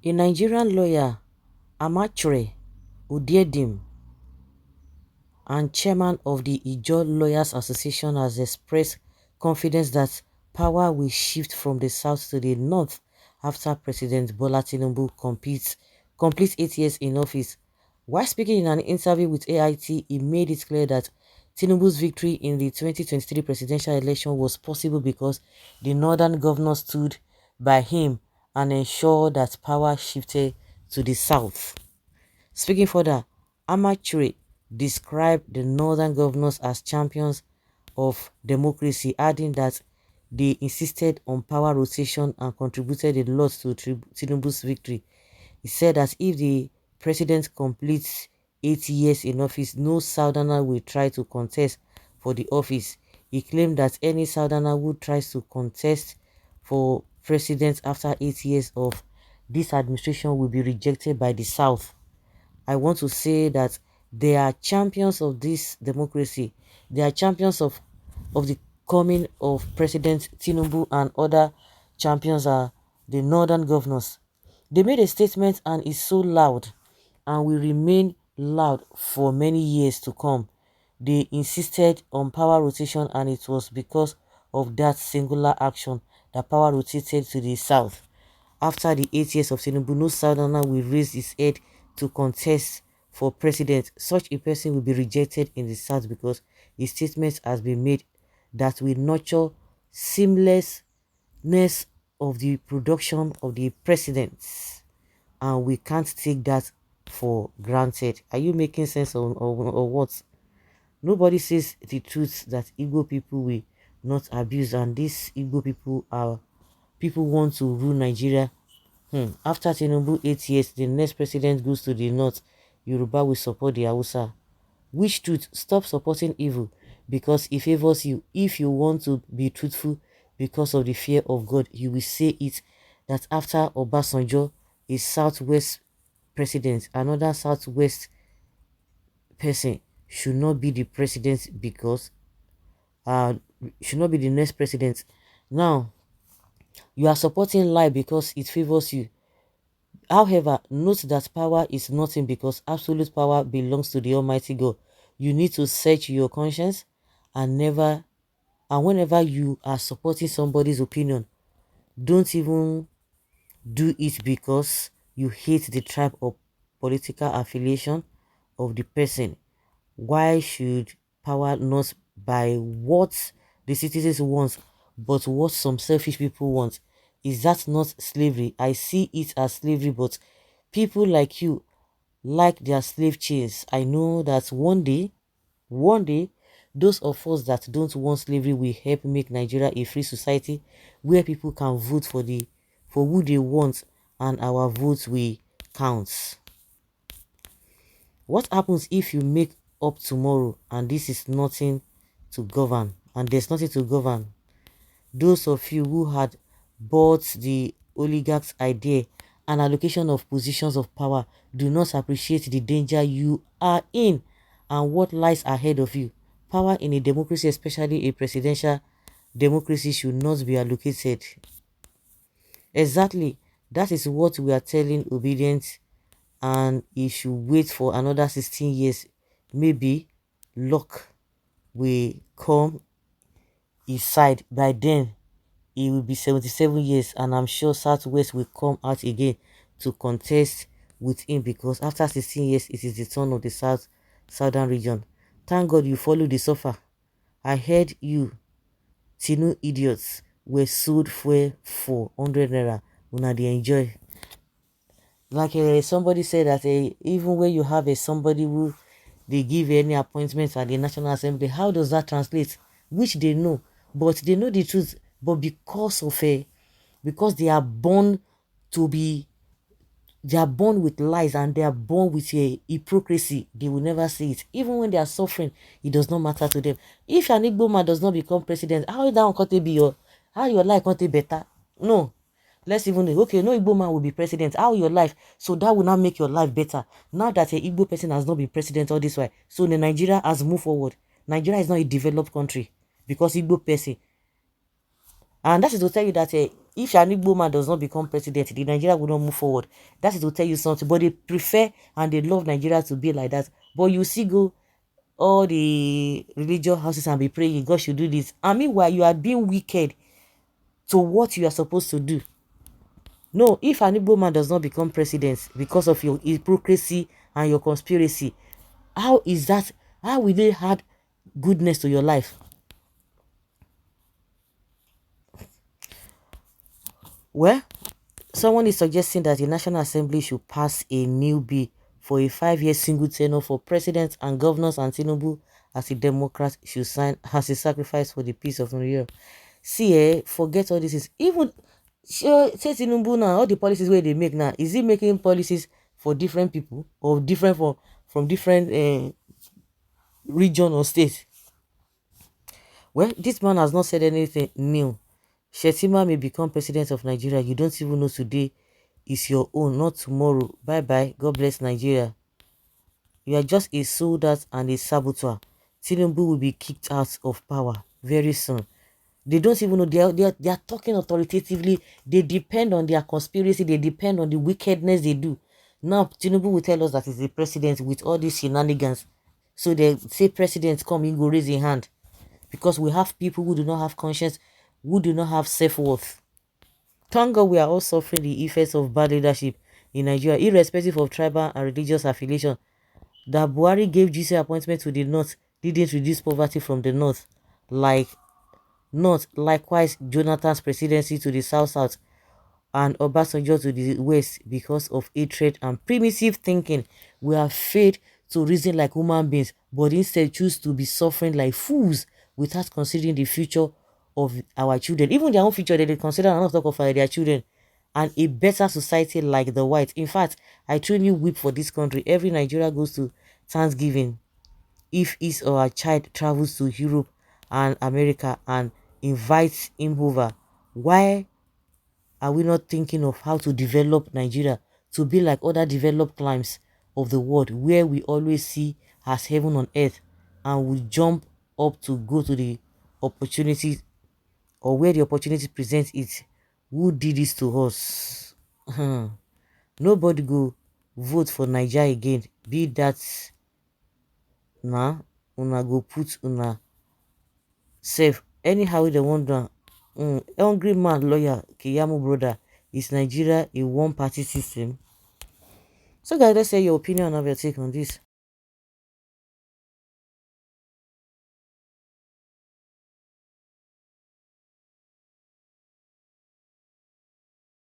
A Nigerian lawyer, Amachure Udiedim, and chairman of the Ijaw Lawyers Association, has expressed confidence that power will shift from the south to the north after President Bola Tinubu completes 8 years in office. While speaking in an interview with AIT, he made it clear that Tinubu's victory in the 2023 presidential election was possible because the northern governors stood by him and ensured that power shifted to the south. Speaking further, Amachure described the northern governors as champions of democracy, adding that they insisted on power rotation and contributed a lot to Tinubu's victory. He said that if the president completes 8 years in office, no southerner will try to contest for the office. He claimed that any southerner who tries to contest for president after 8 years of this administration will be rejected by the south. I want to say that they are champions of this democracy. They are champions of the coming of President Tinubu, and other champions are the northern governors. They made a statement and it's so loud and will remain loud for many years to come. They insisted on power rotation, and it was because of that singular action that power rotated to the south. After the 8 years of Tinubu, no southerner will raise his head to contest for president. Such a person will be rejected in the south because his statement has been made that will nurture seamlessness of the production of the presidents, and we can't take that for granted. Are you making sense or what? Nobody says the truth that Igbo people will not abuse, and these Igbo people are people want to rule Nigeria. After Tinubu 8 years, the next president goes to the north. Yoruba will support the Hausa. Which truth? Stop supporting evil because it favors you. If you want to be truthful because of the fear of God, you will say it that after Obasanjo, a southwest president, another southwest person should not be the president because should not be the next president. Now, you are supporting lie because it favors you. However, note that power is nothing because absolute power belongs to the Almighty God. You need to search your conscience and whenever you are supporting somebody's opinion, don't even do it because you hate the tribe or political affiliation of the person. Why should power not by what the citizens want, but what some selfish people want? Is that not slavery? I see it as slavery, but people like you like their slave chains. I know that one day, those of us that don't want slavery will help make Nigeria a free society where people can vote for who they want, and our votes will count. What happens if you make up tomorrow and this is nothing to govern, and there's nothing to govern? Those of you who had bought the oligarch's idea and allocation of positions of power do not appreciate the danger you are in and what lies ahead of you. Power in a democracy, especially a presidential democracy, should not be allocated. Exactly, that is what we are telling obedient, and he should wait for another 16 years. Maybe luck will come his side. By then he will be 77 years, and I'm sure Southwest will come out again to contest with him because after 16 years it is the turn of the southern region. Thank God you follow the suffer. I heard you idiots were sold for 400 naira. Una dey enjoy. Like somebody said that even when you have somebody who they give any appointment at the National Assembly, how does that translate? Which they know, but they know the truth, but because they are born to be, they are born with lies and they are born with a hypocrisy, they will never see it. Even when they are suffering, it does not matter to them. If an Igbo man does not become president, how that can't be how your life can't be better? No. Let's even okay, no Igbo man will be president. How your life? So that will not make your life better. Now that a Igbo person has not been president all this way, so the Nigeria has moved forward. Nigeria is not a developed country because Igbo person. And that is to tell you that if an Igbo man does not become president, the Nigeria will not move forward. That is to tell you something. But they prefer and they love Nigeria to be like that. But you see, go all the religious houses and be praying, God should do this. And meanwhile, you are being wicked to what you are supposed to do. No, if an Igbo man does not become president because of your hypocrisy and your conspiracy, how is that? How will they add goodness to your life? Well, someone is suggesting that the National Assembly should pass a new bill for a 5-year single tenure for presidents and governors, and Tinubu, as a Democrat, should sign as a sacrifice for the peace of Nigeria. See, forget all this. Is even sure, say Tinubu now, all the policies where they make now, is he making policies for different people or different from different region or state? Well, this man has not said anything new. Shetima may become president of Nigeria. You don't even know today is your own, not tomorrow. Bye bye. God bless Nigeria. You are just a soldier and a saboteur. Tinubu will be kicked out of power very soon. They don't even know. They are talking authoritatively. They depend on their conspiracy. They depend on the wickedness they do. Now, Tinubu will tell us that he's the president with all these shenanigans. So they say president come, he go raise a hand. Because we have people who do not have conscience, who do not have self-worth. Thank God we are all suffering the effects of bad leadership in Nigeria, irrespective of tribal and religious affiliation. That Buhari gave GC appointment to the north, didn't reduce poverty from the north. Likewise, Jonathan's presidency to the south and Obasanjo to the west, because of hatred and primitive thinking. We are failed to reason like human beings, but instead choose to be suffering like fools without considering the future of our children. Even their own future, they consider and not talk of their children. And a better society like the white. In fact, I truly weep for this country. Every Nigeria goes to Thanksgiving, if his or her child travels to Europe and America and invites him over. Why are we not thinking of how to develop Nigeria to be like other developed climes of the world, where we always see as heaven on earth, and we jump up to go to the opportunity, or where the opportunity presents it? Who did this to us? Nobody go vote for Nigeria again. Be that now, una go put una self anyhow they want to. Hungry man lawyer Kiyamu brother, is Nigeria a one party system? So guys, let's say your opinion of your take on this.